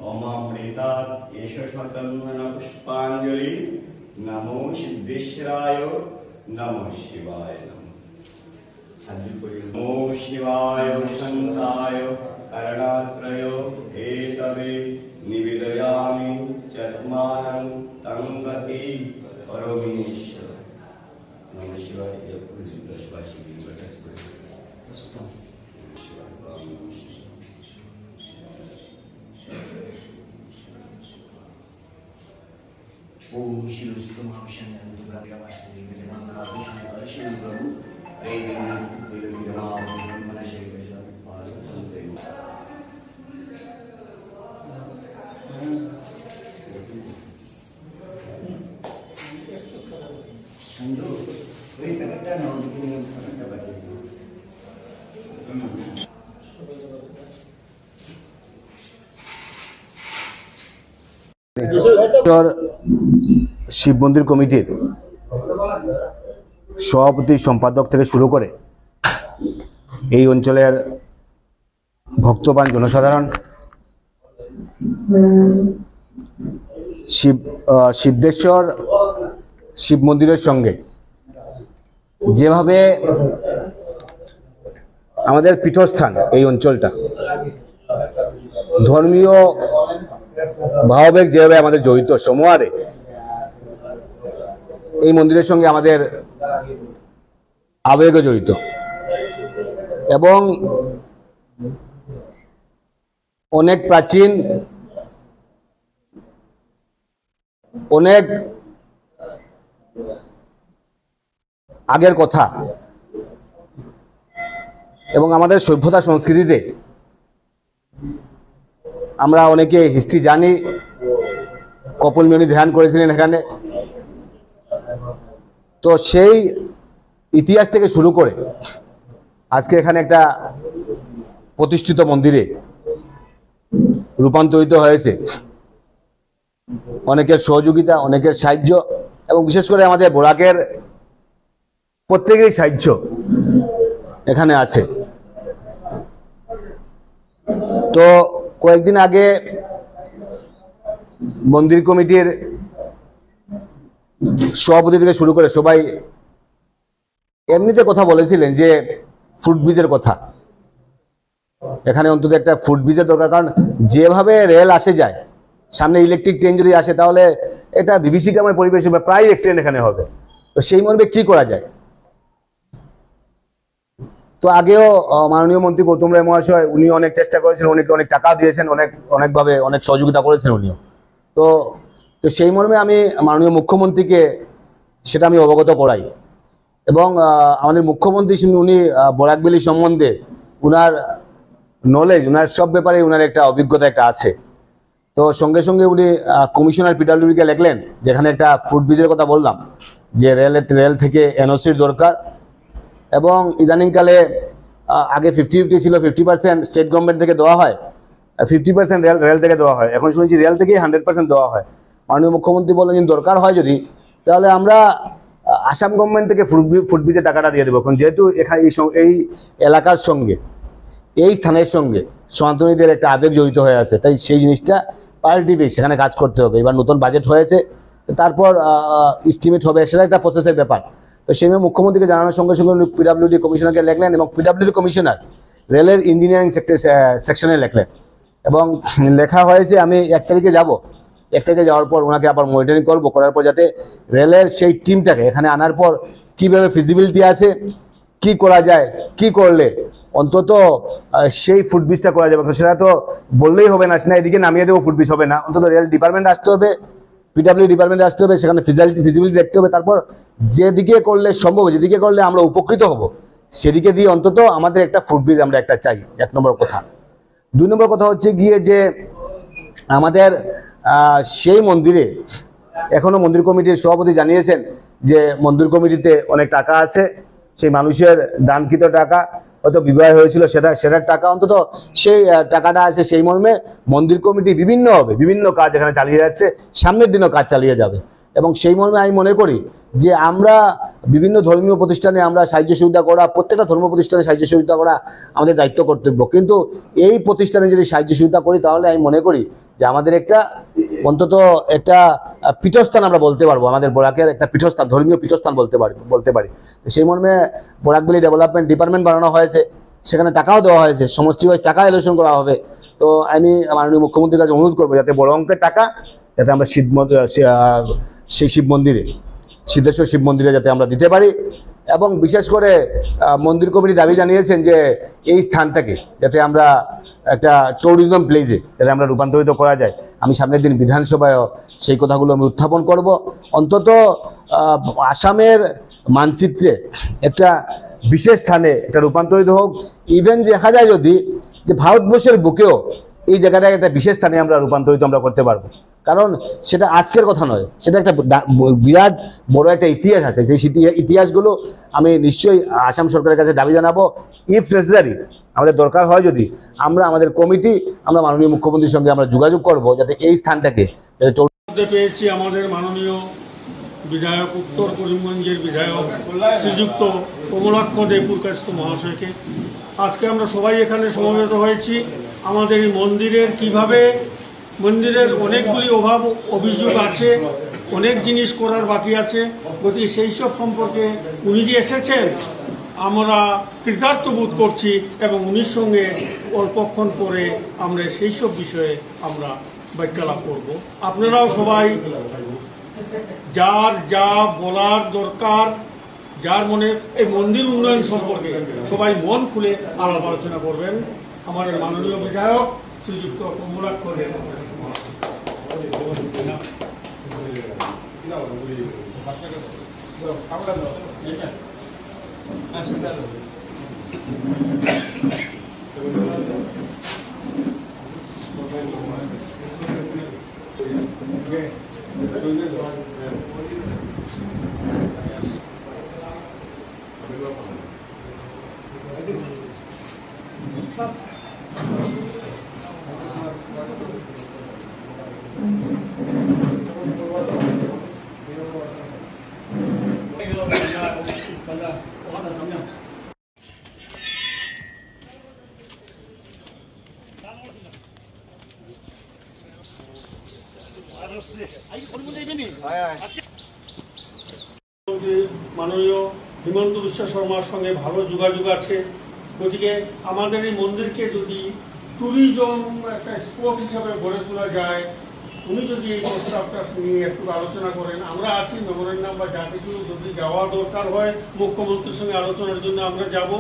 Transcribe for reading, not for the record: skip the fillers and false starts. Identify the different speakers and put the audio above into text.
Speaker 1: ओमामृतात् एष स्वकर्मण पुष्पाञ्जलि नमो सिद्धेश्वराय नमो शिवाय नमो शिवाय शान्ताय करणात्रय एतवे निवेदयामि चत्मानं तं गति परमेश्वर नमः शिवाय
Speaker 2: ओम
Speaker 3: শিব মন্দির কমিটির সভাপতি সম্পাদক থেকে শুরু করে এই অঞ্চলের ভক্তবান জনসাধারণ সিদ্ধেশ্বর শিব মন্দিরের সঙ্গে যেভাবে আমাদের পীঠস্থান এই অঞ্চলটা ধর্মীয় ভাবাবেগ যেভাবে আমাদের জড়িত সমুহারে এই মন্দিরের সঙ্গে আমাদের আবেগও জড়িত এবং অনেক প্রাচীন অনেক আগের কথা এবং আমাদের সভ্যতা সংস্কৃতিতে আমরা অনেকে হিস্ট্রি জানি। কপিল মুনি ধ্যান করেছিলেন এখানে, তো সেই ইতিহাস থেকে শুরু করে আজকে এখানে একটা প্রতিষ্ঠিত মন্দিরে রূপান্তরিত হয়েছে। অনেকের সহযোগিতা, অনেকের সাহায্য এবং বিশেষ করে আমাদের বরাকের প্রত্যেকেরই সাহায্য এখানে আছে। তো কয়েকদিন আগে মন্দির কমিটির সভাপতি থেকে শুরু করে সবাই এমনিতে কথা বলেছিলেন যে ফুটব্রিজের কথা। এখানে অন্তত একটা ফুটব্রিজের দরকার, কারণ যেভাবে রেল আসে যায়, সামনে ইলেকট্রিক ট্রেন যদি আসে তাহলে এটা বিভীষিকাময় পরিবেশ হবে, প্রায় অ্যাক্সিডেন্ট এখানে হবে। তো সেই মর্মে কি করা যায়? তো আগেও মাননীয় মন্ত্রী গৌতম রায় মহাশয় উনি অনেক চেষ্টা করেছেন, অনেক টাকা দিয়েছেন, অনেকভাবে অনেক সহযোগিতা করেছেন উনিও। তো সেই মর্মে আমি মাননীয় মুখ্যমন্ত্রীকে সেটা আমি অবগত করাই এবং আমাদের মুখ্যমন্ত্রী উনি বরাকবেলি সম্বন্ধে উনার নলেজ, উনার সব ব্যাপারে উনার একটা অভিজ্ঞতা একটা আছে। তো সঙ্গে সঙ্গে উনি কমিশনার পিডব্লিউডিকে লিখলেন, যেখানে একটা ফুটব্রিজের কথা বললাম, যে রেল থেকে এনওসির দরকার এবং ইদানিংকালে আগে 50-50 ছিল, 50% স্টেট গভর্নমেন্ট থেকে দেওয়া হয়, 50% রেল থেকে দেওয়া হয়। এখন শুনেছি রেল থেকেই 100% দেওয়া হয়। মাননীয় মুখ্যমন্ত্রী বললেন যদি দরকার হয় যদি, তাহলে আমরা আসাম গভর্নমেন্ট থেকে ফুটব্রিজের টাকাটা দিয়ে দেবো। কারণ যেহেতু এখানে এই এলাকার সঙ্গে, এই স্থানের সঙ্গে সনাতনীদের একটা আবেগ জড়িত হয়ে আছে, তাই সেই জিনিসটা প্রায়োরিটি বেস সেখানে কাজ করতে হবে। এবার নতুন বাজেট হয়েছে, তারপর এস্টিমেট হবে, সেটা একটা প্রসেসের ব্যাপার। তো সেই মুখ্যমন্ত্রীকে জানানোর সঙ্গে সঙ্গে পিডব্লিউডি কমিশনারকে লিখলেন এবং পিডব্লিউডি কমিশনার রেলের ইঞ্জিনিয়ারিং সেকশনে লিখলেন এবং লেখা হয়েছে আমি 1 তারিখে যাব। 1 তারিখে যাওয়ার পর ওনাকে আবার মনিটরিং করবো, করার পর যাতে রেলের সেই টিমটাকে এখানে আনার পর কীভাবে ফিজিবিলিটি আছে, কি করা যায়, কি করলে অন্তত সেই ফুটব্রিজটা করা যাবে। সেটা তো বললেই হবে না, এদিকে নামিয়ে দেবো ফুটব্রিজ হবে না। অন্তত রেল ডিপার্টমেন্ট আসতে হবে, পিডব্লিউ ডিপার্টমেন্টে আসতে হবে, সেখানে ফিজিবিলিটি দেখতে হবে। তারপর যেদিকে করলে সম্ভব, যেদিকে করলে আমরা উপকৃত হব, সেদিকে দিয়ে অন্তত আমাদের একটা ফুটব্রিজ আমরা একটা চাই, 1 নম্বর কথা। 2 নম্বর কথা হচ্ছে গিয়ে যে আমাদের সেই মন্দিরে এখনো মন্দির কমিটির সভাপতি জানিয়েছেন যে মন্দির কমিটিতে অনেক টাকা আছে, সেই মানুষের দানকৃত টাকা, হয়তো বিবাহ হয়েছিল সেটার টাকা, অন্তত সেই টাকাটা আছে। সেই মর্মে মন্দির কমিটি বিভিন্ন কাজ এখানে চালিয়ে যাচ্ছে, সামনের দিনও কাজ চালিয়ে যাবে এবং সেই মর্মে আমি মনে করি যে আমরা বিভিন্ন ধর্মীয় প্রতিষ্ঠানে আমরা সাহায্য সুবিধা করা, প্রত্যেকটা ধর্ম প্রতিষ্ঠানে সাহায্য সুবিধা করা আমাদের দায়িত্ব কর্তব্য, কিন্তু এই প্রতিষ্ঠানে যদি সাহায্য সুবিধা করি তাহলে আমি মনে করি যে আমাদের একটা অন্তত একটা পীঠস্থান আমরা বলতে পারবো, আমাদের বরাকের একটা পীঠস্থান, ধর্মীয় পীঠস্থান বলতে পারি। সেই মর্মে বরাকভ্যালি ডেভেলপমেন্ট ডিপার্টমেন্ট বানানো হয়েছে, সেখানে টাকাও দেওয়া হয়েছে, সমষ্টি ওয়াইজ টাকা এলোকেশন করা হবে। তো আমি মাননীয় মুখ্যমন্ত্রীর কাছে অনুরোধ করবো যাতে বড় অঙ্কের টাকা যাতে আমরা সেই শিব মন্দিরে, সিদ্ধেশ্বর শিব মন্দিরে যাতে আমরা দিতে পারি। এবং বিশেষ করে মন্দির কমিটি দাবি জানিয়েছেন যে এই স্থানটাকে যাতে আমরা একটা ট্যুরিজম প্লেসে যাতে আমরা রূপান্তরিত করা যায়। আমি সামনের দিন বিধানসভায়ও সেই কথাগুলো আমি উত্থাপন করব। অন্তত আসামের মানচিত্রে একটা বিশেষ স্থানে এটা রূপান্তরিত হোক। ইভেন দেখা যায় যদি যে ভারতবর্ষের বুকেও এই জায়গাটাকে একটা বিশেষ স্থানে আমরা রূপান্তরিত আমরা করতে পারবো, কারণ সেটা আজকের কথা নয়, সেটা একটা বিরাট বড় একটা ইতিহাস আছে। সেই ইতিহাসগুলো আমি নিশ্চয়ই আসাম সরকারের কাছে দাবি জানাবো। ইফ নেসেসারি আমাদের দরকার হয় যদি আমরা আমাদের কমিটি আমরা মাননীয় মুখ্যমন্ত্রীর সঙ্গে আমরা যোগাযোগ করব যাতে এই স্থানটাকে
Speaker 4: পেয়েছি আমাদের মাননীয় বিধায়ক, উত্তর করিমগঞ্জের বিধায়ক শ্রীযুক্ত কমলাক্ষ দেবপুরকাস্ত মহাশয়কে। আজকে আমরা সবাই এখানে সমবেত হয়েছি আমাদের এই মন্দিরের কিভাবে মন্দিরের অনেকগুলি অভাব অভিযোগ আছে, অনেক জিনিস করার বাকি আছে, গতিকে সেই সব সম্পর্কে উনি যে এসেছেন আমরা কৃতার্থ বোধ করছি এবং উনির সঙ্গে অল্পক্ষণ পরে আমরা সেই সব বিষয়ে আমরা বাক্যালাপ করব। আপনারাও সবাই যার যা বলার দরকার, যার মনে এই মন্দির উন্নয়ন সম্পর্কে সবাই মন খুলে আলাপ আলোচনা করবেন। আমাদের মাননীয় বিধায়ক শ্রীযুক্ত কমলাক্ষ দেব। মাননীয় হিমন্ত বিশ্ব শর্মার সঙ্গে ভালো যোগাযোগ আছে, গতিকে আমাদের এই মন্দিরকে যদি ট্যুরিজম একটা স্পট হিসাবে গড়ে তোলা যায়, উনি যদি এই প্রস্তাবটা নিয়ে একটু আলোচনা করেন, আমরা আছি মেমোরেন্ডাম বা যা কিছু যদি যাওয়া দরকার হয় মুখ্যমন্ত্রীর সঙ্গে আলোচনার জন্য আমরা যাব।